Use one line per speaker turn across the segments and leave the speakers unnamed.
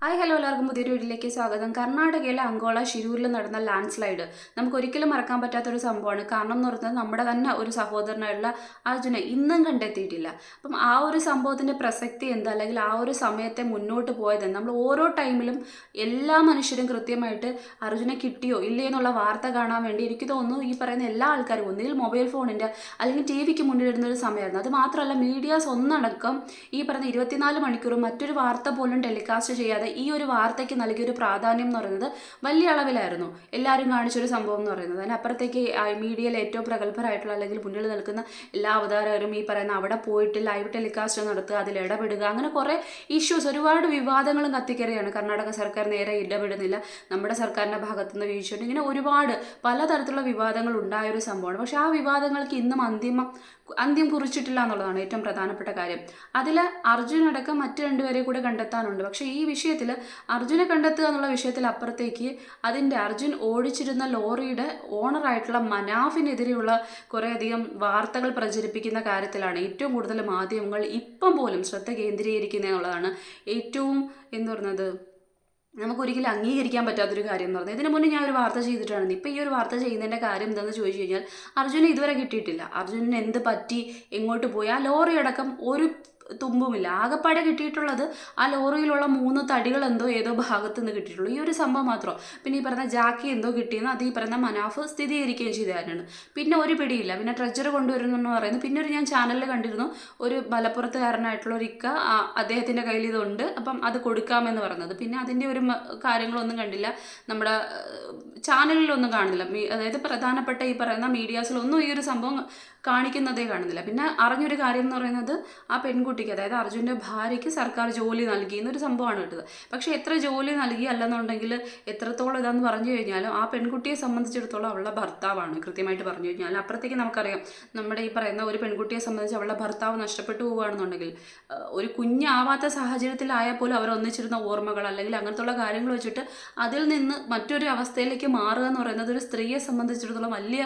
Hi hello എല്ലാവർക്കും പുതിയൊരു വീട്ടിലേക്ക് സ്വാഗതം. കർണാടകയിലെ അങ്കോള ഷിരൂരിൽ നടന്ന ലാൻഡ് സ്ലൈഡ് നമുക്ക് ഒരിക്കലും മറക്കാൻ പറ്റാത്തൊരു സംഭവമാണ്. കാരണം എന്ന് പറയുന്നത് നമ്മുടെ തന്നെ ഒരു സഹോദരനായുള്ള അർജുനെ ഇന്നും കണ്ടെത്തിയിട്ടില്ല. അപ്പം ആ ഒരു സംഭവത്തിൻ്റെ പ്രസക്തി എന്താ, അല്ലെങ്കിൽ ആ ഒരു സമയത്തെ മുന്നോട്ട് പോയത് നമ്മൾ ഓരോ ടൈമിലും എല്ലാ മനുഷ്യരും കൃത്യമായിട്ട് അർജുനെ കിട്ടിയോ ഇല്ലേ എന്നുള്ള വാർത്ത കാണാൻ വേണ്ടി എനിക്ക് തോന്നുന്നു ഈ പറയുന്ന എല്ലാ ആൾക്കാരും ഒന്നുകിൽ മൊബൈൽ ഫോണിൻ്റെ അല്ലെങ്കിൽ ടി വിക്ക് മുന്നിലിടുന്ന ഒരു സമയമായിരുന്നു. അത് മാത്രമല്ല മീഡിയാസ് ഒന്നടക്കം ഈ പറയുന്ന 24 മണിക്കൂറും മറ്റൊരു വാർത്ത പോലും ടെലികാസ്റ്റ് ചെയ്യാതെ ഈ ഒരു വാർത്തയ്ക്ക് നൽകിയൊരു പ്രാധാന്യം എന്ന് പറയുന്നത് വലിയ അളവിലായിരുന്നു. എല്ലാവരും കാണിച്ചൊരു സംഭവം എന്ന് പറയുന്നത് അതിനപ്പുറത്തേക്ക് മീഡിയയിൽ ഏറ്റവും പ്രഗത്ഭരായിട്ടുള്ള അല്ലെങ്കിൽ മുന്നിൽ നിൽക്കുന്ന എല്ലാ അവതാരകരും ഈ പറയുന്ന അവിടെ പോയിട്ട് ലൈവ് ടെലികാസ്റ്റ് നടത്തുക, അതിൽ ഇടപെടുക, അങ്ങനെ കുറേ ഇഷ്യൂസ്, ഒരുപാട് വിവാദങ്ങളും കത്തിക്കറിയാണ്. കർണാടക സർക്കാർ നേരെ ഇടപെടുന്നില്ല, നമ്മുടെ സർക്കാരിൻ്റെ ഭാഗത്തുനിന്ന് വീഴ്ചയുണ്ട്, ഇങ്ങനെ ഒരുപാട് പലതരത്തിലുള്ള വിവാദങ്ങൾ ഉണ്ടായൊരു സംഭവമാണ്. പക്ഷേ ആ വിവാദങ്ങൾക്ക് ഇന്നും അന്ത്യം കുറിച്ചിട്ടില്ല എന്നുള്ളതാണ് ഏറ്റവും പ്രധാനപ്പെട്ട കാര്യം. അതിൽ അർജുനടക്കം മറ്റു രണ്ടുപേരെ കൂടെ കണ്ടെത്താനുണ്ട്. പക്ഷേ ഈ വിഷയത്തിൽ അർജുനെ കണ്ടെത്തുക എന്നുള്ള വിഷയത്തിൽ അപ്പുറത്തേക്ക് അർജുൻ ഓടിച്ചിരുന്ന ലോറിയുടെ ഓണറായിട്ടുള്ള മനാഫിനെതിരെയുള്ള കുറേയധികം വാർത്തകൾ പ്രചരിപ്പിക്കുന്ന കാര്യത്തിലാണ് ഏറ്റവും കൂടുതൽ മാധ്യമങ്ങൾ ഇപ്പം പോലും ശ്രദ്ധ കേന്ദ്രീകരിക്കുന്നത് എന്നുള്ളതാണ് ഏറ്റവും പറയുന്നത് നമുക്കൊരിക്കലും അംഗീകരിക്കാൻ പറ്റാത്തൊരു കാര്യം എന്ന് പറഞ്ഞാൽ. ഇതിന് മുന്നേ ഞാൻ ഒരു വാർത്ത ചെയ്തിട്ടാണ്. ഇപ്പം ഈ ഒരു വാർത്ത ചെയ്യുന്നതിൻ്റെ കാര്യം എന്താണെന്ന് ചോദിച്ചു കഴിഞ്ഞാൽ അർജുനെ ഇതുവരെ കിട്ടിയിട്ടില്ല. അർജുനന് എന്ത് പറ്റി, എങ്ങോട്ട് പോയി, ആ ലോറി അടക്കം ഒരു തുമ്പുമില്ല. ആകെപ്പാടെ കിട്ടിയിട്ടുള്ളത് ആ ലോറിയിലുള്ള 3 തടികൾ ഏതോ ഭാഗത്ത് നിന്ന് കിട്ടിയിട്ടുള്ളൂ. ഈ ഒരു സംഭവം മാത്രം. പിന്നെ ഈ പറഞ്ഞ ജാക്കി കിട്ടിയെന്ന് അത് ഈ പറയുന്ന മനാഫ് സ്ഥിരീകരിക്കുകയും ചെയ്തതാണ്. പിന്നെ ഒരു പിടിയില്ല. പിന്നെ ട്രെജർ കൊണ്ടുവരുന്നെന്ന് പറയുന്നു. പിന്നെ ഞാൻ ചാനലിൽ കണ്ടിരുന്നു, ഒരു മലപ്പുറത്തുകാരനായിട്ടുള്ള ഒരു ഇക്ക അദ്ദേഹത്തിൻ്റെ കയ്യിൽ ഇതുണ്ട്, അപ്പം അത് കൊടുക്കാമെന്ന് പറയുന്നത്. പിന്നെ അതിൻ്റെ ഒരു കാര്യങ്ങളൊന്നും കണ്ടില്ല, നമ്മുടെ ചാനലിലൊന്നും കാണുന്നില്ല. അതായത് പ്രധാനപ്പെട്ട ഈ പറയുന്ന മീഡിയാസിലൊന്നും ഈ ഒരു സംഭവം കാണിക്കുന്നതേ കാണുന്നില്ല. പിന്നെ അറിഞ്ഞൊരു കാര്യം എന്ന് പറയുന്നത് ആ പെൺകുട്ടിക്ക്, അതായത് അർജുൻ്റെ ഭാര്യയ്ക്ക് സർക്കാർ ജോലി നൽകി എന്നൊരു സംഭവമാണ് കിട്ടുന്നത്. പക്ഷേ എത്ര ജോലി നൽകി അല്ലെന്നുണ്ടെങ്കിൽ എത്രത്തോളം ഇതാന്ന് പറഞ്ഞു കഴിഞ്ഞാലും ആ പെൺകുട്ടിയെ സംബന്ധിച്ചിടത്തോളം അവളുടെ ഭർത്താവാണ്. കൃത്യമായിട്ട് പറഞ്ഞു കഴിഞ്ഞാൽ അപ്പുറത്തേക്ക് നമുക്കറിയാം, നമ്മുടെ ഈ പറയുന്ന ഒരു പെൺകുട്ടിയെ സംബന്ധിച്ച് അവളുടെ ഭർത്താവ് നഷ്ടപ്പെട്ടു പോവുകയാണെന്നുണ്ടെങ്കിൽ ഒരു കുഞ്ഞാവാത്ത സാഹചര്യത്തിലായാൽ പോലും അവർ ഒന്നിച്ചിരുന്ന ഓർമ്മകൾ അല്ലെങ്കിൽ അങ്ങനത്തുള്ള കാര്യങ്ങൾ വെച്ചിട്ട് അതിൽ നിന്ന് മറ്റൊരു അവസ്ഥയിലേക്ക് മാറുക എന്ന് പറയുന്നത് ഒരു സ്ത്രീയെ സംബന്ധിച്ചിടത്തോളം വലിയ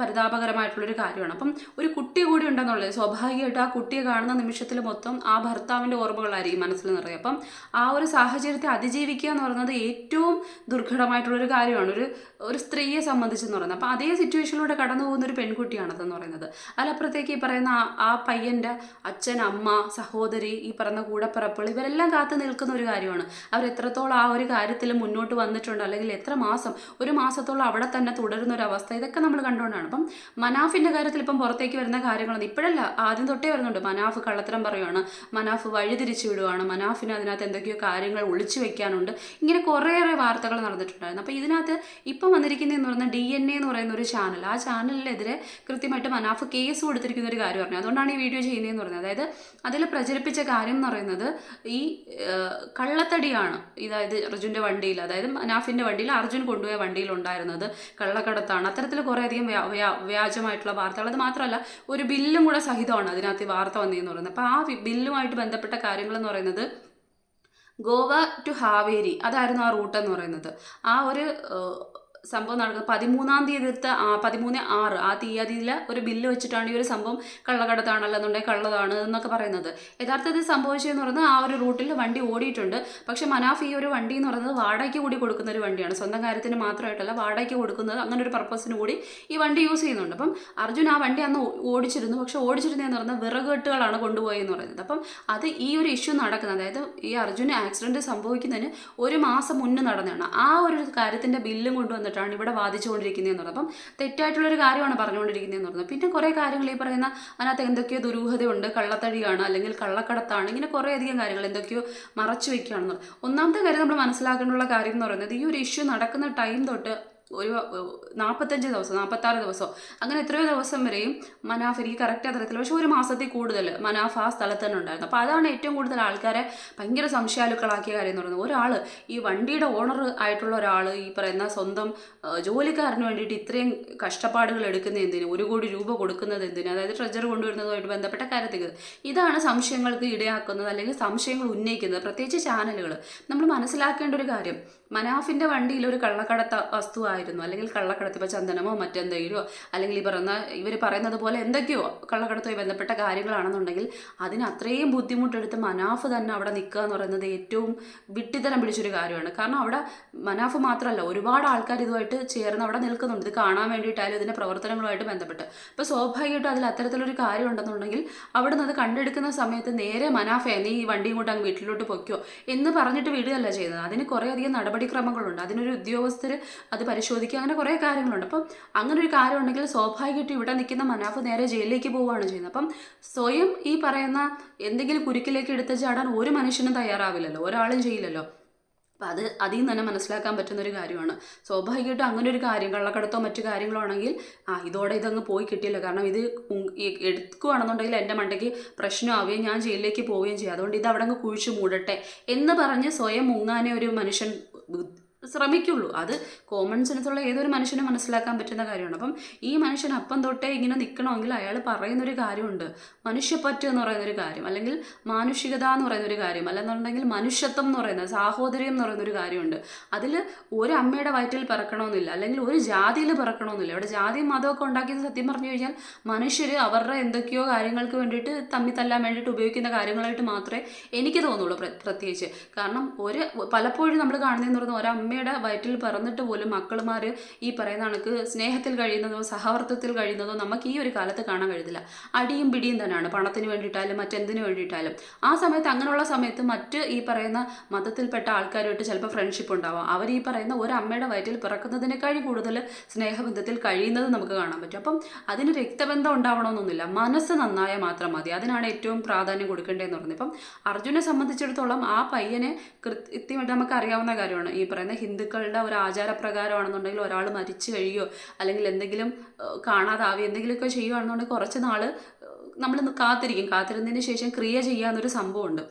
പരിതാപകരമായിട്ടുള്ളൊരു കാര്യമാണ്. അപ്പം ഒരു കുട്ടി കൂടി ഉണ്ടെന്നുള്ളത് സ്വാഭാവികമായിട്ട് ആ കുട്ടിയെ കാണുന്ന നിമിഷത്തിൽ മൊത്തം ആ ഭർത്താവിൻ്റെ ഓർമ്മകളായിരിക്കും മനസ്സിൽ നിറയുക. അപ്പം ആ ഒരു സാഹചര്യത്തെ അതിജീവിക്കുക എന്ന് പറയുന്നത് ഏറ്റവും ദുർഘടമായിട്ടുള്ളൊരു കാര്യമാണ് ഒരു സ്ത്രീയെ സംബന്ധിച്ചെന്ന് പറയുന്നത്. അപ്പം അതേ സിറ്റുവേഷനിലൂടെ കടന്നു പോകുന്ന ഒരു പെൺകുട്ടിയാണതെന്ന് പറയുന്നത്. അതിലപ്പുറത്തേക്ക് ഈ പറയുന്ന ആ പയ്യൻ്റെ അച്ഛൻ, അമ്മ, സഹോദരി, ഈ പറയുന്ന കൂടപ്പിറപ്പുകൾ, ഇവരെല്ലാം കാത്തു നിൽക്കുന്ന ഒരു കാര്യമാണ്. അവരെത്രത്തോളം ആ ഒരു കാര്യത്തിൽ മുന്നോട്ട് വന്നിട്ടുണ്ട്, അല്ലെങ്കിൽ എത്ര മാസം, ഒരു മാസത്തോളം അവിടെ തന്നെ തുടരുന്ന ഒരു അവസ്ഥ, ഇതൊക്കെ നമ്മൾ കണ്ടുകൊണ്ടാണ്. അപ്പം മനാഫിൻ്റെ കാര്യത്തിൽ ഇപ്പം പുറത്തേക്ക് വരുന്ന കാര്യങ്ങളൊന്നും ഇപ്പോഴല്ല, ആദ്യം തൊട്ടേ വരുന്നുണ്ട്. മനാഫ് കള്ളത്തരം പറയുവാണ്, മനാഫ് വഴിതിരിച്ചു വിടുവാണ്, മനാഫിന് അതിനകത്ത് എന്തൊക്കെയോ കാര്യങ്ങൾ ഒളിച്ചു വെക്കാനുണ്ട്, ഇങ്ങനെ കുറേയേറെ വാർത്തകൾ നടന്നിട്ടുണ്ടായിരുന്നു. അപ്പോൾ ഇതിനകത്ത് ഇപ്പം വന്നിരിക്കുന്നതെന്ന് പറയുന്നത് DNA എന്ന് പറയുന്ന ഒരു ചാനൽ, ആ ചാനലിനെതിരെ കൃത്യമായിട്ട് മനാഫ് കേസ് കൊടുത്തിരിക്കുന്ന ഒരു കാര്യം പറഞ്ഞു. അതുകൊണ്ടാണ് ഈ വീഡിയോ ചെയ്യുന്നതെന്ന് പറയുന്നത്. അതായത് അതിൽ പ്രചരിപ്പിച്ച കാര്യം എന്ന് പറയുന്നത് ഈ കള്ളത്തടിയാണ്. അതായത് അർജുൻ്റെ വണ്ടിയിൽ, അതായത് മനാഫിൻ്റെ വണ്ടിയിൽ, അർജുൻ കൊണ്ടുപോയ വണ്ടിയിൽ ഉണ്ടായിരുന്നത് കള്ളക്കടത്താണ്. അത്തരത്തിൽ കുറേയധികം വ്യാജമായിട്ടുള്ള വാർത്തകൾ. അത് മാത്രമല്ല ഒരു ബില്ലും കൂടെ സഹിതമാണ് അതിനകത്ത് വാർത്ത വന്നതെന്ന് പറയുന്നത്. അപ്പോൾ ആ ബില്ലുമായിട്ട് ബന്ധപ്പെട്ട കാര്യങ്ങളെന്ന് പറയുന്നത് ഗോവ ടു ഹാവേരി, അതായിരുന്നു ആ റൂട്ടെന്ന് പറയുന്നത്. ആ ഒരു സംഭവം നടക്കുന്നത് 13-ാം തീയതി 13/6 ആ തീയതിയിൽ ഒരു ബില്ല് വെച്ചിട്ടാണ് ഈ ഒരു സംഭവം കള്ളക്കടത്താണല്ലെന്നുണ്ടെങ്കിൽ കള്ളതാണ് എന്നൊക്കെ പറയുന്നത്. യഥാർത്ഥത്തിൽ സംഭവിച്ചതെന്ന് പറയുന്നത് ആ ഒരു റൂട്ടിൽ വണ്ടി ഓടിയിട്ടുണ്ട്. പക്ഷേ മനാഫ് ഈ ഒരു വണ്ടി എന്ന് പറയുന്നത് വാടകയ്ക്ക് കൂടി കൊടുക്കുന്ന ഒരു വണ്ടിയാണ്. സ്വന്തം കാര്യത്തിന് മാത്രമായിട്ടല്ല, വാടകയ്ക്ക് കൊടുക്കുന്നത്, അങ്ങനെ ഒരു പർപ്പസിന് കൂടി ഈ വണ്ടി യൂസ് ചെയ്യുന്നുണ്ട്. അപ്പം അർജുൻ ആ വണ്ടി അന്ന് ഓടിച്ചിരുന്നു. പക്ഷേ ഓടിച്ചിരുന്നതെന്ന് പറഞ്ഞാൽ വിറകെട്ടുകളാണ് കൊണ്ടുപോയെന്ന് പറയുന്നത്. അപ്പം അത് ഈ ഒരു ഇഷ്യൂ നടക്കുന്നത്, അതായത് ഈ അർജുന് ആക്സിഡൻറ്റ് സംഭവിക്കുന്നതിന് ഒരു മാസം മുന്നേ നടന്നതാണ്. ആ ഒരു കാര്യത്തിൻ്റെ ബില്ലും കൊണ്ടുവന്നിട്ടാണ് ഇവിടെ വാദിച്ചുകൊണ്ടിരിക്കുന്നതെന്ന് പറഞ്ഞത്. അപ്പം തെറ്റായിട്ടുള്ളൊരു കാര്യമാണ് പറഞ്ഞുകൊണ്ടിരിക്കുന്നതെന്ന് പറഞ്ഞത്. പിന്നെ കുറേ കാര്യങ്ങൾ ഈ പറയുന്ന അതിനകത്ത് എന്തൊക്കെയോ ദുരൂഹതയുണ്ട്, കള്ളത്തടിയാണ് അല്ലെങ്കിൽ കള്ളക്കടത്താണ്, ഇങ്ങനെ കുറേയധികം കാര്യങ്ങൾ എന്തൊക്കെയോ മറച്ചു വയ്ക്കുകയാണെന്ന്. ഒന്നാമത്തെ കാര്യം നമ്മൾ മനസ്സിലാക്കേണ്ടുള്ള കാര്യം എന്ന് പറയുന്നത് ഈ ഒരു ഇഷ്യൂ നടക്കുന്ന ടൈം തൊട്ട് ഒരു 45 ദിവസം 46 ദിവസമോ അങ്ങനെ എത്രയോ ദിവസം വരെയും മനാഫ്, എനിക്ക് കറക്റ്റ് അറിയത്തില്ല, പക്ഷേ ഒരു മാസത്തിൽ കൂടുതൽ മനാഫ് ആ സ്ഥലത്ത് തന്നെ ഉണ്ടായിരുന്നു. അപ്പോൾ അതാണ് ഏറ്റവും കൂടുതൽ ആൾക്കാരെ ഭയങ്കര സംശയാലുക്കളാക്കിയ കാര്യം എന്ന് പറയുന്നത്. ഒരാൾ, ഈ വണ്ടിയുടെ ഓണർ ആയിട്ടുള്ള ഒരാൾ, ഈ പറയുന്ന സ്വന്തം ജോലിക്കാരന് വേണ്ടിയിട്ട് ഇത്രയും കഷ്ടപ്പാടുകൾ എടുക്കുന്ന എന്തിന്, 1 കോടി രൂപ കൊടുക്കുന്നത് എന്തിന്, അതായത് ട്രെജർ കൊണ്ടുവരുന്നതുമായിട്ട് ബന്ധപ്പെട്ട കാര്യത്തിൽ ഇതാണ് സംശയങ്ങൾക്ക് ഇടയാക്കുന്നത്, അല്ലെങ്കിൽ സംശയങ്ങൾ ഉന്നയിക്കുന്നത്, പ്രത്യേകിച്ച് ചാനലുകൾ. നമ്മൾ മനസ്സിലാക്കേണ്ട ഒരു കാര്യം, മനാഫിൻ്റെ വണ്ടിയിൽ ഒരു കള്ളക്കടത്ത വസ്തു ആയിരുന്നു, അല്ലെങ്കിൽ കള്ളക്കടത്ത്, ഇപ്പോൾ ചന്ദനമോ മറ്റെന്തെങ്കിലുമോ, അല്ലെങ്കിൽ ഇവർ പറയുന്നത് പോലെ എന്തൊക്കെയോ കള്ളക്കടത്തുമായി ബന്ധപ്പെട്ട കാര്യങ്ങളാണെന്നുണ്ടെങ്കിൽ അതിന് അത്രയും ബുദ്ധിമുട്ടെടുത്ത് മനാഫ് തന്നെ അവിടെ നിൽക്കുക എന്ന് പറയുന്നത് ഏറ്റവും വിഡ്ഢിത്തരം പിടിച്ചൊരു കാര്യമാണ്. കാരണം അവിടെ മനാഫ് മാത്രമല്ല, ഒരുപാട് ആൾക്കാർ ഇതുമായിട്ട് ചേർന്ന് അവിടെ നിൽക്കുന്നുണ്ട്, ഇത് കാണാൻ വേണ്ടിയിട്ടായാലും ഇതിൻ്റെ പ്രവർത്തനങ്ങളുമായിട്ട് ബന്ധപ്പെട്ട്. അപ്പോൾ സ്വാഭാവികമായിട്ടും അതിൽ അത്തരത്തിലൊരു കാര്യം ഉണ്ടെന്നുണ്ടെങ്കിൽ അവിടെ നിന്ന് അത് കണ്ടെടുക്കുന്ന സമയത്ത് നേരെ മനാഫെ നീ ഈ വണ്ടിയും കൊണ്ട് അങ്ങ് വീട്ടിലോട്ട് പൊയ്ക്കോ എന്ന് പറഞ്ഞിട്ട് വിടുകയല്ല ചെയ്യുന്നത്. അതിന് കുറേയധികം നടപടിക്രമങ്ങളുണ്ട്, അതിനൊരു ഉദ്യോഗസ്ഥർ അത് പരിശോധിക്കുക, അങ്ങനെ കുറേ കാര്യങ്ങളുണ്ട്. അപ്പം അങ്ങനെ ഒരു കാര്യം ഉണ്ടെങ്കിൽ സ്വാഭാവികമായിട്ടും ഇവിടെ നിൽക്കുന്ന മനാഫ് നേരെ ജയിലിലേക്ക് പോവുകയാണ് ചെയ്യുന്നത്. അപ്പം സ്വയം ഈ പറയുന്ന എന്തെങ്കിലും കുരുക്കിലേക്ക് എടുത്ത് ചാടാൻ ഒരു മനുഷ്യനും തയ്യാറാവില്ലല്ലോ, ഒരാളും ചെയ്യില്ലല്ലോ. അപ്പം അതിൽ നിന്ന് തന്നെ മനസ്സിലാക്കാൻ പറ്റുന്നൊരു കാര്യമാണ്. സ്വാഭാവികമായിട്ടും അങ്ങനെ ഒരു കാര്യം കള്ളക്കടത്തോ മറ്റു കാര്യങ്ങളോ ആണെങ്കിൽ ഇതോടെ ഇതങ്ങ് പോയി കിട്ടിയില്ല. കാരണം ഇത് എടുക്കുകയാണെന്നുണ്ടെങ്കിൽ എൻ്റെ മണ്ടയ്ക്ക് പ്രശ്നമാവുകയും ഞാൻ ജയിലിലേക്ക് പോവുകയും ചെയ്യും, അതുകൊണ്ട് ഇത് അവിടെ അങ്ങ് കുഴിച്ചു മൂടട്ടെ എന്ന് പറഞ്ഞ് സ്വയം മുങ്ങാനേ ഒരു മനുഷ്യൻ ശ്രമിക്കുള്ളൂ. അത് കോമൺ സെൻസുള്ള ഏതൊരു മനുഷ്യനും മനസ്സിലാക്കാൻ പറ്റുന്ന കാര്യമാണ്. അപ്പം ഈ മനുഷ്യൻ അപ്പം തൊട്ടേ ഇങ്ങനെ നിൽക്കണമെങ്കിൽ അയാൾ പറയുന്നൊരു കാര്യമുണ്ട്, മനുഷ്യപ്പറ്റ് എന്ന് പറയുന്നൊരു കാര്യം, അല്ലെങ്കിൽ മാനുഷികത എന്ന് പറയുന്നൊരു കാര്യം, അല്ലെന്നുണ്ടെങ്കിൽ മനുഷ്യത്വം എന്ന് പറയുന്നത്, സാഹോദര്യം എന്ന് പറയുന്നൊരു കാര്യമുണ്ട്. അതിൽ ഒരു അമ്മയുടെ വയറ്റിൽ പിറക്കണമെന്നില്ല, അല്ലെങ്കിൽ ഒരു ജാതിയിൽ പിറക്കണമെന്നില്ല. ഇവിടെ ജാതിയും മതമൊക്കെ ഉണ്ടാക്കിയത് സത്യം പറഞ്ഞു കഴിഞ്ഞാൽ മനുഷ്യർ അവരുടെ എന്തൊക്കെയോ കാര്യങ്ങൾക്ക് വേണ്ടിയിട്ട് തമ്മിൽ തല്ലാൻ വേണ്ടിയിട്ട് ഉപയോഗിക്കുന്ന കാര്യങ്ങളായിട്ട് മാത്രമേ എനിക്ക് തോന്നുള്ളൂ. പ്രത്യേകിച്ച് കാരണം പലപ്പോഴും നമ്മൾ കാണുന്നതെന്ന് പറയുന്നത് ഒരമ്മയുടെ വയറ്റിൽ പിറന്നിട്ട് പോലും മക്കളുമാർ ഈ പറയുന്ന കണക്ക് സ്നേഹത്തിൽ കഴിയുന്നതോ സഹവർത്തത്തിൽ കഴിയുന്നതോ നമുക്ക് ഈ ഒരു കാലത്ത് കാണാൻ കഴിയത്തില്ല. അടിയും പിടിയും തന്നെയാണ്, പണത്തിന് വേണ്ടിയിട്ടായാലും മറ്റെന്തിനു വേണ്ടിയിട്ടായാലും. ആ സമയത്ത് അങ്ങനെയുള്ള സമയത്ത് മറ്റ് ഈ പറയുന്ന മതത്തിൽപ്പെട്ട ആൾക്കാരുമായിട്ട് ചിലപ്പോൾ ഫ്രണ്ട്ഷിപ്പ് ഉണ്ടാവാം. അവർ ഈ പറയുന്ന ഒരു അമ്മയുടെ വയറ്റിൽ പിറക്കുന്നതിനേക്കാൾ കൂടുതൽ സ്നേഹബന്ധത്തിൽ കഴിയുന്നത് നമുക്ക് കാണാൻ പറ്റും. അപ്പം അതിന് രക്തബന്ധം ഉണ്ടാവണമെന്നൊന്നുമില്ല, മനസ്സ് നന്നായാൽ മാത്രം മതി, അതിനാണ് ഏറ്റവും പ്രാധാന്യം കൊടുക്കേണ്ടതെന്ന് പറഞ്ഞത്. ഇപ്പം അർജുനെ സംബന്ധിച്ചിടത്തോളം ആ പയ്യനെ കൃത്യമായിട്ട് നമുക്ക് അറിയാവുന്ന കാര്യമാണ്. ഈ പറയുന്ന ഹിന്ദുക്കളുടെ ഒരു ആചാരപ്രകാരമാണെന്നുണ്ടെങ്കിൽ ഒരാൾ മരിച്ചു കഴിയുകയോ അല്ലെങ്കിൽ എന്തെങ്കിലും കാണാതാവുകയോ എന്തെങ്കിലുമൊക്കെ ചെയ്യുകയാണെന്നുണ്ടെങ്കിൽ കുറച്ച് നാൾ നമ്മൾ കാത്തിരുന്നതിന് ശേഷം ക്രിയ ചെയ്യാമെന്നൊരു സംഭവമുണ്ട്.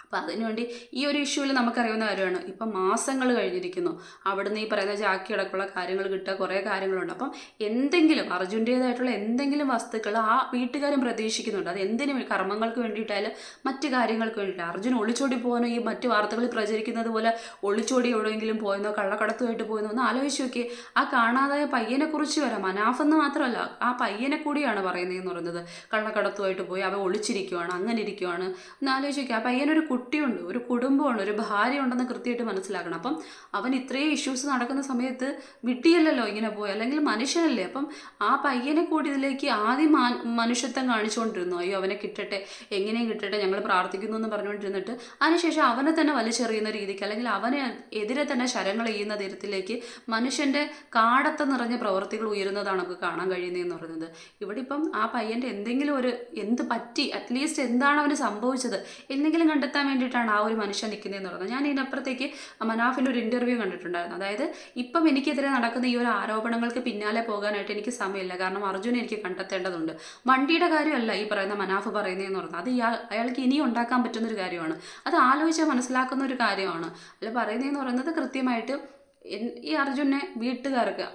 അപ്പം അതിനുവേണ്ടി ഈ ഒരു ഇഷ്യൂവിൽ നമുക്കറിയാവുന്ന കാര്യമാണ്. ഇപ്പം മാസങ്ങൾ കഴിഞ്ഞിരിക്കുന്നു, അവിടുന്ന് ഈ പറയുന്ന ജാക്കി അടക്കമുള്ള കാര്യങ്ങൾ കിട്ടുക, കുറേ കാര്യങ്ങളുണ്ട്. അപ്പം എന്തെങ്കിലും അർജുൻ്റേതായിട്ടുള്ള എന്തെങ്കിലും വസ്തുക്കൾ ആ വീട്ടുകാരും പ്രതീക്ഷിക്കുന്നുണ്ട്. അത് എന്തിനും കർമ്മങ്ങൾക്ക് വേണ്ടിയിട്ടായാലും മറ്റ് കാര്യങ്ങൾക്ക് വേണ്ടിയിട്ട്. അർജുൻ ഒളിച്ചോടി പോകാനോ ഈ മറ്റ് വാർത്തകളിൽ പ്രചരിക്കുന്നത് പോലെ ഒളിച്ചോടി എവിടെയെങ്കിലും പോയെന്നോ കള്ളക്കടത്തുമായിട്ട് പോയെന്നോ ഒന്ന് ആലോചിച്ച് നോക്കി. ആ കാണാതായ പയ്യനെ കുറിച്ച് വരാം, മനാഫെന്ന് മാത്രമല്ല ആ പയ്യനെ കൂടിയാണ് പറയുന്നതെന്ന് പറയുന്നത്. കള്ളക്കടത്തുമായിട്ട് പോയി അവ ഒളിച്ചിരിക്കുവാണ്, അങ്ങനെ ഇരിക്കുവാണ് എന്ന് ആലോചിച്ച് നോക്കി. ആ പയ്യനൊരു കുട്ടിയുണ്ട്, ഒരു കുടുംബമാണ്, ഒരു ഭാര്യ ഉണ്ടെന്ന് കൃത്യമായിട്ട് മനസ്സിലാക്കണം. അപ്പം അവൻ ഇത്രയും ഇഷ്യൂസ് നടക്കുന്ന സമയത്ത് വിട്ടിയല്ലല്ലോ ഇങ്ങനെ പോയി, അല്ലെങ്കിൽ മനുഷ്യനല്ലേ. അപ്പം ആ പയ്യനെ കൂടി ഇതിലേക്ക് ആദ്യം മനുഷ്യത്വം കാണിച്ചുകൊണ്ടിരുന്നു. അയ്യോ അവനെ കിട്ടട്ടെ, എങ്ങനെയും കിട്ടട്ടെ, ഞങ്ങൾ പ്രാർത്ഥിക്കുന്നു എന്ന് പറഞ്ഞുകൊണ്ടിരുന്നിട്ട് അതിനുശേഷം അവനെ തന്നെ വലിച്ചെറിയുന്ന രീതിക്ക്, അല്ലെങ്കിൽ അവനെ എതിരെ തന്നെ ശരങ്ങൾ ചെയ്യുന്ന തരത്തിലേക്ക് മനുഷ്യൻ്റെ കാടത്ത് നിറഞ്ഞ പ്രവർത്തികൾ ഉയരുന്നതാണ് നമുക്ക് കാണാൻ കഴിയുന്നതെന്ന് പറയുന്നത്. ഇവിടെ ഇപ്പം ആ പയ്യൻ്റെ എന്തെങ്കിലും എന്ത് പറ്റി, അറ്റ്ലീസ്റ്റ് എന്താണ് അവന് സംഭവിച്ചത് എന്തെങ്കിലും കണ്ടെത്താൻ വേണ്ടിയിട്ടാണ് ആ ഒരു മനുഷ്യൻ നിൽക്കുന്നതെന്ന് പറയുന്നത്. ഞാൻ ഇതിനപ്പുറത്തേക്ക് മനാഫിൻ്റെ ഒരു ഇൻ്റർവ്യൂ കണ്ടിട്ടുണ്ടായിരുന്നു. അതായത് ഇപ്പം എനിക്കെതിരെ നടക്കുന്ന ഈ ഒരു ആരോപണങ്ങൾക്ക് പിന്നാലെ പോകാനായിട്ട് എനിക്ക് സമയമില്ല, കാരണം അർജുനെ എനിക്ക് കണ്ടെത്തേണ്ടതുണ്ട്. വണ്ടിയുടെ കാര്യമല്ല ഈ പറയുന്ന മനാഫ് പറയുന്നതെന്ന് പറഞ്ഞാൽ അത് അയാൾക്ക് ഇനിയും ഉണ്ടാക്കാൻ പറ്റുന്നൊരു കാര്യമാണ്. അത് ആലോചിച്ചാൽ മനസ്സിലാക്കുന്ന ഒരു കാര്യമാണ്. അല്ല പറയുന്നതെന്ന് പറയുന്നത് കൃത്യമായിട്ട് ഈ അർജുനെ വീട്ടുകാർക്ക്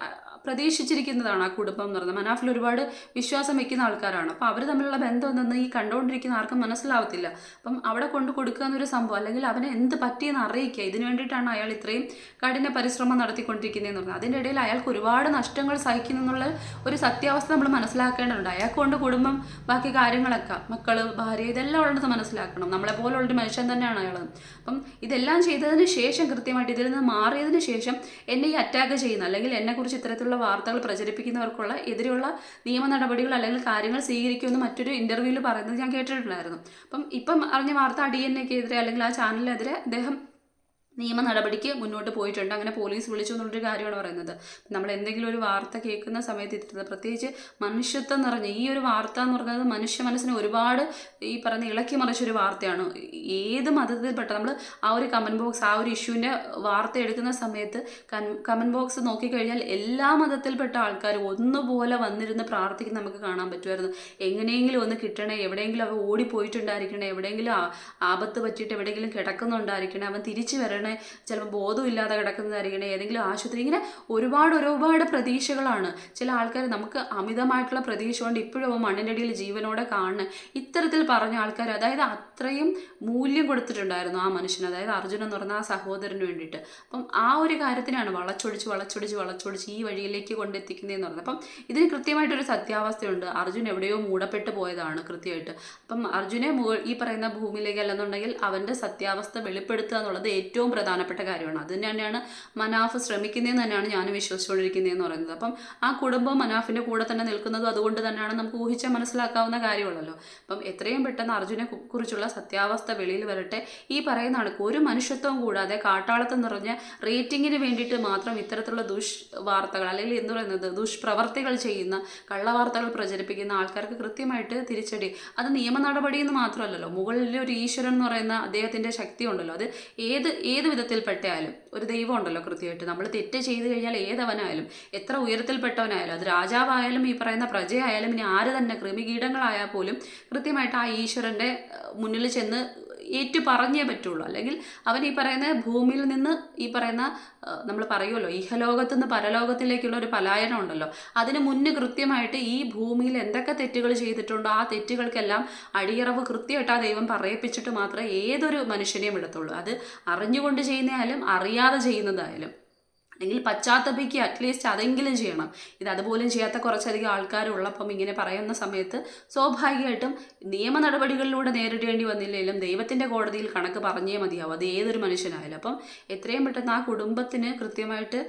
പ്രതീക്ഷിച്ചിരിക്കുന്നതാണ് ആ കുടുംബം എന്ന് പറയുന്നത്. മനാഫിൽ ഒരുപാട് വിശ്വാസം വെക്കുന്ന ആൾക്കാരാണ്. അപ്പോൾ അവർ തമ്മിലുള്ള ബന്ധം എന്തെന്ന് ഈ കണ്ടുകൊണ്ടിരിക്കുന്ന ആർക്കും മനസ്സിലാവത്തില്ല. അപ്പം അവിടെ കൊണ്ട് കൊടുക്കുക എന്നൊരു സംഭവം, അല്ലെങ്കിൽ അവനെ എന്ത് പറ്റിയെന്ന് അറിയിക്കുക, ഇതിനു വേണ്ടിയിട്ടാണ് അയാൾ ഇത്രയും കഠിന പരിശ്രമം നടത്തിക്കൊണ്ടിരിക്കുന്നതെന്ന് പറഞ്ഞത്. അതിൻ്റെ ഇടയിൽ അയാൾക്ക് ഒരുപാട് നഷ്ടങ്ങൾ സഹിക്കുന്നുള്ള ഒരു സത്യാവസ്ഥ നമ്മൾ മനസ്സിലാക്കേണ്ടതുണ്ട്. അയാൾക്ക് കൊണ്ട് കുടുംബം ബാക്കി കാര്യങ്ങളൊക്കെ മക്കൾ ഭാര്യ ഇതെല്ലാം ഉള്ളത് മനസ്സിലാക്കണം. നമ്മളെപ്പോലുള്ളൊരു മനുഷ്യൻ തന്നെയാണ് അയാൾ. അപ്പം ഇതെല്ലാം ചെയ്തതിന് ശേഷം കൃത്യമായിട്ട് ഇതിൽ നിന്ന് മാറിയതിന് ശേഷം എന്നെ ഈ അറ്റാക്ക് ചെയ്യുന്ന അല്ലെങ്കിൽ എന്നെക്കുറിച്ച് ഇത്തരത്തിലുള്ള വാർത്തകൾ പ്രചരിപ്പിക്കുന്നവർക്കുള്ള എതിരെയുള്ള നിയമ നടപടികൾ അല്ലെങ്കിൽ കാര്യങ്ങൾ സ്വീകരിക്കുമെന്ന് മറ്റൊരു ഇൻ്റർവ്യൂവിൽ പറയുന്നത് ഞാൻ കേട്ടിട്ടുണ്ടായിരുന്നു. ഇപ്പം അറിഞ്ഞ വാർത്ത DNAക്കെതിരെ അല്ലെങ്കിൽ ആ ചാനലിനെതിരെ അദ്ദേഹം നിയമ നടപടിക്ക് മുന്നോട്ട് പോയിട്ടുണ്ട്. അങ്ങനെ പോലീസ് വിളിച്ചു എന്നുള്ളൊരു കാര്യമാണ് പറയുന്നത്. നമ്മൾ എന്തെങ്കിലും ഒരു വാർത്ത കേൾക്കുന്ന സമയത്ത് ഇത്തരത്തിൽ പ്രത്യേകിച്ച് മനുഷ്യത്വം നിറഞ്ഞ ഈ ഒരു വാർത്ത എന്ന് പറയുന്നത് മനുഷ്യ മനസ്സിനെ ഒരുപാട് ഈ പറയുന്ന ഇളക്കി മറിച്ചൊരു വാർത്തയാണ്. ഏത് മതത്തിൽപ്പെട്ട നമ്മൾ ആ ഒരു കമൻറ്റ് ബോക്സ് ആ ഒരു ഇഷ്യൂവിൻ്റെ വാർത്ത എടുക്കുന്ന സമയത്ത് കമൻറ്റ് ബോക്സ് നോക്കിക്കഴിഞ്ഞാൽ എല്ലാ മതത്തിൽപ്പെട്ട ആൾക്കാരും ഒന്നുപോലെ വന്നിരുന്ന് പ്രാർത്ഥിക്കുന്ന നമുക്ക് കാണാൻ പറ്റുമായിരുന്നു. എങ്ങനെയെങ്കിലും ഒന്ന് കിട്ടണേ, എവിടെയെങ്കിലും അവൻ ഓടിപ്പോയിട്ടുണ്ടായിരിക്കണേ, എവിടെയെങ്കിലും ആപത്ത് പറ്റിയിട്ട് എവിടെയെങ്കിലും കിടക്കുന്നുണ്ടായിരിക്കണേ, അവൻ തിരിച്ചു വരണം മരിക്കണേ, ചിലപ്പോൾ ബോധമില്ലാതെ കിടക്കുന്നതായിരിക്കണേ, ഏതെങ്കിലും ആശുപത്രി, ഇങ്ങനെ ഒരുപാട് പ്രതീക്ഷകളാണ്. ചില ആൾക്കാർ നമുക്ക് അമിതമായിട്ടുള്ള പ്രതീക്ഷ കൊണ്ട് ഇപ്പോഴും മണ്ണിൻ്റെ അടിയിൽ ജീവനോടെ കാണുന്നത്. ഇത്തരത്തിൽ പറഞ്ഞ ആൾക്കാർ, അതായത് അത്രയും മൂല്യം കൊടുത്തിട്ടുണ്ടായിരുന്നു ആ മനുഷ്യന്, അതായത് അർജുൻ എന്ന് പറഞ്ഞ ആ സഹോദരന് വേണ്ടിയിട്ട്. അപ്പം ആ ഒരു കാര്യത്തിനാണ് വളച്ചൊടിച്ച് ഈ വഴിയിലേക്ക് കൊണ്ടെത്തിക്കുന്നതെന്ന് പറഞ്ഞത്. അപ്പം ഇതിന് കൃത്യമായിട്ടൊരു സത്യാവസ്ഥയുണ്ട്. അർജുൻ എവിടെയോ മൂടപ്പെട്ട് പോയതാണ് കൃത്യമായിട്ട്. അപ്പം അർജുനെ ഈ പറയുന്ന ഭൂമിയിലേക്ക് അല്ലെന്നുണ്ടെങ്കിൽ അവൻ്റെ സത്യാവസ്ഥ വെളിപ്പെടുത്തുക എന്നുള്ളത് ഏറ്റവും പ്രധാനപ്പെട്ട കാര്യമാണ്. അത് തന്നെയാണ് മനാഫ് ശ്രമിക്കുന്നതെന്ന് തന്നെയാണ് ഞാൻ വിശ്വസിച്ചുകൊണ്ടിരിക്കുന്നതെന്ന് പറയുന്നത്. അപ്പം ആ കുടുംബം മനാഫിൻ്റെ കൂടെ തന്നെ നിൽക്കുന്നതും അതുകൊണ്ട് തന്നെയാണ് നമുക്ക് ഊഹിച്ച് മനസ്സിലാക്കാവുന്ന കാര്യമുള്ളല്ലോ. അപ്പം എത്രയും പെട്ടെന്ന് അർജുനെ കുറിച്ചുള്ള സത്യാവസ്ഥ വെളിയിൽ വരട്ടെ. ഈ പറയുന്ന കണക്ക് ഒരു മനുഷ്യത്വം കൂടാതെ കാട്ടാളത്ത് നിറഞ്ഞ റേറ്റിങ്ങിന് വേണ്ടിയിട്ട് മാത്രം ഇത്തരത്തിലുള്ള വാർത്തകൾ, അല്ലെങ്കിൽ എന്ന് പറയുന്നത് ദുഷ്പ്രവർത്തികൾ ചെയ്യുന്ന, കള്ളവാർത്തകൾ പ്രചരിപ്പിക്കുന്ന ആൾക്കാർക്ക് കൃത്യമായിട്ട് തിരിച്ചടി. അത് നിയമ നടപടി എന്ന് മാത്രമല്ലല്ലോ, മുകളിലൊരു ഈശ്വരൻ എന്ന് പറയുന്ന അദ്ദേഹത്തിൻ്റെ ശക്തി ഉണ്ടല്ലോ. അത് ഏത് വിധത്തിൽപ്പെട്ടായാലും ഒരു ദൈവം ഉണ്ടല്ലോ കൃത്യമായിട്ട്. നമ്മൾ തെറ്റ് ചെയ്ത് കഴിഞ്ഞാൽ ഏതവനായാലും, എത്ര ഉയരത്തിൽപ്പെട്ടവനായാലും, അത് രാജാവായാലും ഈ പറയുന്ന പ്രജയായാലും, ഇനി ആര് തന്നെ കൃമികീടങ്ങളായാൽ പോലും കൃത്യമായിട്ട് ആ ഈശ്വരൻ്റെ മുന്നിൽ ചെന്ന് ഏറ്റു പറഞ്ഞേ പറ്റുള്ളൂ. അല്ലെങ്കിൽ അവൻ ഈ പറയുന്ന ഭൂമിയിൽ നിന്ന് ഈ പറയുന്ന നമ്മൾ പറയുമല്ലോ ഇഹലോകത്ത് നിന്ന് പരലോകത്തിലേക്കുള്ള ഒരു പലായനം ഉണ്ടല്ലോ, അതിന് മുന്നേ കൃത്യമായിട്ട് ഈ ഭൂമിയിൽ എന്തൊക്കെ തെറ്റുകൾ ചെയ്തിട്ടുണ്ടോ ആ തെറ്റുകൾക്കെല്ലാം അടിയറവ് കൃത്യമായിട്ട് ആ ദൈവം പറയിപ്പിച്ചിട്ട് മാത്രമേ ഏതൊരു മനുഷ്യനെയും വിടത്തുള്ളൂ. അത് അറിഞ്ഞുകൊണ്ട് ചെയ്യുന്നതായാലും അറിയാതെ ചെയ്യുന്നതായാലും. അല്ലെങ്കിൽ പശ്ചാത്തപിക്കുക, അറ്റ്ലീസ്റ്റ് അതെങ്കിലും ചെയ്യണം. ഇത് അതുപോലും ചെയ്യാത്ത കുറച്ചധികം ആൾക്കാരുള്ളപ്പം ഇങ്ങനെ പറയുന്ന സമയത്ത് സ്വാഭാവികമായിട്ടും നിയമ നടപടികളിലൂടെ നേരിടേണ്ടി വന്നില്ലെങ്കിലും ദൈവത്തിൻ്റെ കോടതിയിൽ കണക്ക് പറഞ്ഞേ മതിയാവും, അത് ഏതൊരു മനുഷ്യനായാലും. അപ്പം എത്രയും പെട്ടെന്ന് ആ കുടുംബത്തിന് കൃത്യമായിട്ട്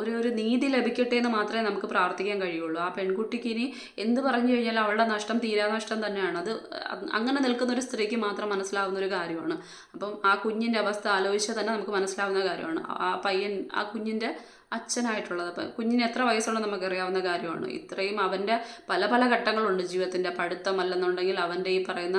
ഒരു നീതി ലഭിക്കട്ടെ എന്ന് മാത്രമേ നമുക്ക് പ്രാർത്ഥിക്കാൻ കഴിയുള്ളൂ. ആ പെൺകുട്ടിക്ക് ഇനി എന്ത് പറഞ്ഞു കഴിഞ്ഞാൽ അവളുടെ നഷ്ടം തീരാനഷ്ടം തന്നെയാണ്. അത് അങ്ങനെ നിൽക്കുന്ന ഒരു സ്ത്രീക്ക് മാത്രം മനസ്സിലാവുന്ന ഒരു കാര്യമാണ്. അപ്പം ആ കുഞ്ഞിൻ്റെ അവസ്ഥ ആലോചിച്ചാൽ തന്നെ നമുക്ക് മനസ്സിലാവുന്ന കാര്യമാണ്. ആ കുഞ്ഞിൻ്റെ അച്ഛനായിട്ടുള്ളത്. അപ്പം കുഞ്ഞിന് എത്ര വയസ്സുള്ളത് നമുക്കറിയാവുന്ന കാര്യമാണ്. ഇത്രയും അവൻ്റെ പല ഘട്ടങ്ങളുണ്ട് ജീവിതത്തിൻ്റെ. പഠിത്തമല്ലെന്നുണ്ടെങ്കിൽ അവൻ്റെ ഈ പറയുന്ന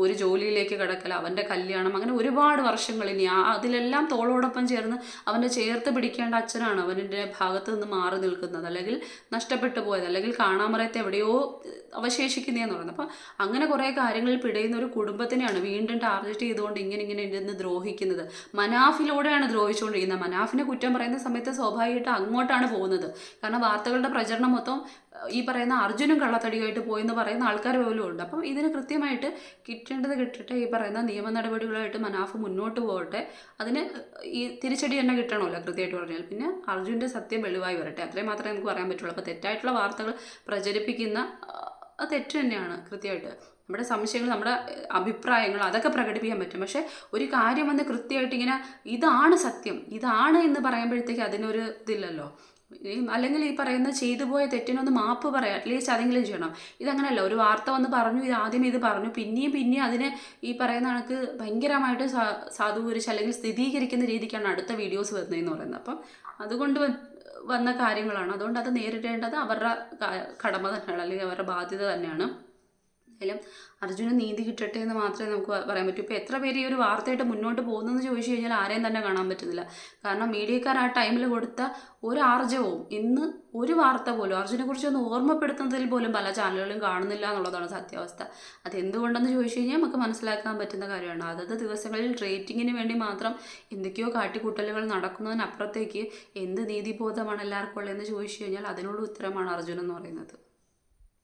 ഒരു ജോലിയിലേക്ക് കിടക്കൽ, അവൻ്റെ കല്യാണം, അങ്ങനെ ഒരുപാട് വർഷങ്ങൾ ഇനി അതിലെല്ലാം തോളോടൊപ്പം ചേർന്ന് അവൻ്റെ ചേർത്ത് പിടിക്കേണ്ട അച്ഛനാണ് അവൻ്റെ ഭാഗത്ത് നിന്ന് മാറി നിൽക്കുന്നത്, അല്ലെങ്കിൽ നഷ്ടപ്പെട്ടു പോയത്, അല്ലെങ്കിൽ കാണാമറയത്തെ എവിടെയോ അവശേഷിക്കുന്നതെന്ന് പറയുന്നത്. അപ്പം അങ്ങനെ കുറേ കാര്യങ്ങളിൽ പിടയുന്ന ഒരു കുടുംബത്തിനെയാണ് വീണ്ടും ടാർഗറ്റ് ചെയ്തുകൊണ്ട് ഇങ്ങനെ ഇരുന്ന് ദ്രോഹിക്കുന്നത്. മനാഫിലൂടെയാണ് ദ്രോഹിച്ചുകൊണ്ടിരിക്കുന്നത്. മനാഫിനെ കുറ്റം പറയുന്ന സമയത്ത് സ്വാഭാവികമായിട്ട് അങ്ങോട്ടാണ് പോകുന്നത്. കാരണം വാർത്തകളുടെ പ്രചരണം മൊത്തം ഈ പറയുന്ന അർജുനും കള്ളത്തടിയായിട്ട് പോയെന്ന് പറയുന്ന ആൾക്കാർ പോലും ഉണ്ട്. അപ്പം ഇതിന് കൃത്യമായിട്ട് കിട്ടേണ്ടത് കിട്ടട്ടെ. ഈ പറയുന്ന നിയമ നടപടികളായിട്ട് മനാഫ് മുന്നോട്ട് പോകട്ടെ. അതിന് ഈ തിരിച്ചടി തന്നെ കിട്ടണമല്ലോ കൃത്യമായിട്ട് പറഞ്ഞാൽ. പിന്നെ അർജുൻ്റെ സത്യം വെളിവായി വരട്ടെ, അത്രയും മാത്രമേ നമുക്ക് പറയാൻ പറ്റുള്ളൂ. അപ്പോൾ തെറ്റായിട്ടുള്ള വാർത്തകൾ പ്രചരിപ്പിക്കുന്ന അത് തെറ്റ് തന്നെയാണ്. കൃത്യമായിട്ട് നമ്മുടെ സംശയങ്ങൾ, നമ്മുടെ അഭിപ്രായങ്ങൾ അതൊക്കെ പ്രകടിപ്പിക്കാൻ പറ്റും. പക്ഷേ ഒരു കാര്യം വന്ന് കൃത്യമായിട്ട് ഇങ്ങനെ ഇതാണ് സത്യം, ഇതാണ് എന്ന് പറയുമ്പോഴത്തേക്ക് അതിനൊരു ഇതില്ലല്ലോ. അല്ലെങ്കിൽ ഈ പറയുന്ന ചെയ്തു പോയ തെറ്റിനൊന്ന് മാപ്പ് പറയാം, അറ്റ്ലീസ്റ്റ് അതെങ്കിലും ചെയ്യണം. ഇതങ്ങനെയല്ല, ഒരു വാർത്ത വന്ന് പറഞ്ഞു, ആദ്യം ഇത് പറഞ്ഞു, പിന്നെയും അതിനെ ഈ പറയുന്ന കണക്ക് ഭയങ്കരമായിട്ട് സാധൂകരിച്ച് അല്ലെങ്കിൽ സ്ഥിരീകരിക്കുന്ന രീതിക്കാണ് അടുത്ത വീഡിയോസ് വരുന്നതെന്ന് പറയുന്നത്. അപ്പം അതുകൊണ്ട് വന്ന കാര്യങ്ങളാണ്. അതുകൊണ്ട് അത് നേരിടേണ്ടത് അവരുടെ കടമ തന്നെയാണ്, അല്ലെങ്കിൽ അവരുടെ ബാധ്യത തന്നെയാണ്. എന്തായാലും അർജുന് നീതി കിട്ടട്ടെ എന്ന് മാത്രമേ നമുക്ക് പറയാൻ പറ്റൂ. ഇപ്പോൾ എത്ര പേര് ഈ ഒരു വാർത്തയായിട്ട് മുന്നോട്ട് പോകുന്നതെന്ന് ചോദിച്ചു കഴിഞ്ഞാൽ ആരെയും തന്നെ കാണാൻ പറ്റുന്നില്ല. കാരണം മീഡിയക്കാർ ആ ടൈമിൽ കൊടുത്ത ഒരു ആർജവും ഇന്ന് ഒരു വാർത്ത പോലും അർജുനെക്കുറിച്ചൊന്ന് ഓർമ്മപ്പെടുത്തുന്നതിൽ പോലും പല ചാനലുകളും കാണുന്നില്ല എന്നുള്ളതാണ് സത്യാവസ്ഥ. അതെന്തുകൊണ്ടെന്ന് ചോദിച്ചു കഴിഞ്ഞാൽ നമുക്ക് മനസ്സിലാക്കാൻ പറ്റുന്ന കാര്യമാണ്. അതത് ദിവസങ്ങളിൽ റേറ്റിങ്ങിന് വേണ്ടി മാത്രം എന്തൊക്കെയോ കാട്ടിക്കൂട്ടലുകൾ നടക്കുന്നതിനപ്പുറത്തേക്ക് എന്ത് നീതിബോധമാണ് എല്ലാവർക്കും ഉള്ളതെന്ന് ചോദിച്ചു കഴിഞ്ഞാൽ അതിനുള്ള ഉത്തരമാണ് അർജുൻ എന്ന് പറയുന്നത്.